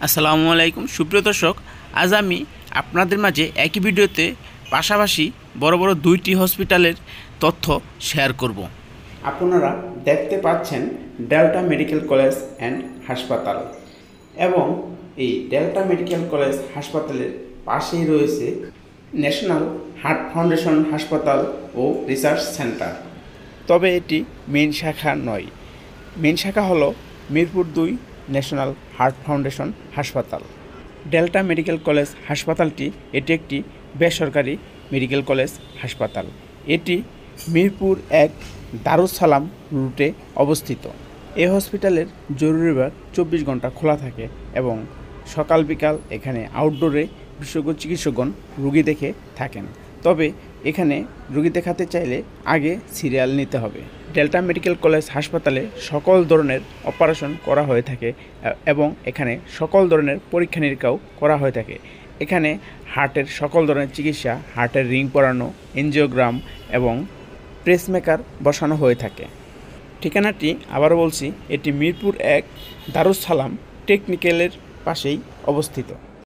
আসসালামু আলাইকুম সুপ্রিয় দর্শক, আজ আমি আপনাদের মাঝে একই ভিডিওতে পাশাপাশি বড় বড় দুইটি হসপিটালের তথ্য শেয়ার করব। আপনারা দেখতে পাচ্ছেন ডেল্টা মেডিকেল কলেজ অ্যান্ড হাসপাতাল, এবং এই ডেল্টা মেডিকেল কলেজ হাসপাতালের পাশেই রয়েছে ন্যাশনাল হার্ট ফাউন্ডেশন হাসপাতাল ও রিসার্চ সেন্টার। তবে এটি মেইন শাখা নয়। মেইন শাখা হলো মিরপুর 2 ন্যাশনাল হার্ট ফাউন্ডেশন হাসপাতাল। ডেল্টা মেডিকেল কলেজ হাসপাতালটি এটি একটি বেসরকারি মেডিকেল কলেজ হাসপাতাল। এটি মিরপুর 1 দারুস সালাম রুটে অবস্থিত। এই হসপিটালের জরুরি বিভাগ 24 ঘন্টা খোলা থাকে এবং সকাল বিকাল এখানে আউটডোরে বিশেষজ্ঞ চিকিৎসকগণ রুগী দেখে থাকেন। তবে এখানে রুগী দেখাতে চাইলে আগে সিরিয়াল নিতে হবে। ডেল্টা মেডিকেল কলেজ হাসপাতালে সকল ধরনের অপারেশন করা হয়ে থাকে এবং এখানে সকল ধরনের পরীক্ষা নিরীক্ষাও করা হয়ে থাকে। এখানে হার্টের সকল ধরনের চিকিৎসা, হার্টের রিং পরানো, এনজিওগ্রাম এবং প্রেসমেকার বসানো হয়ে থাকে। ঠিকানাটি আবারও বলছি, এটি মিরপুর 1 দারুস সালাম টেকনিক্যালের পাশেই অবস্থিত।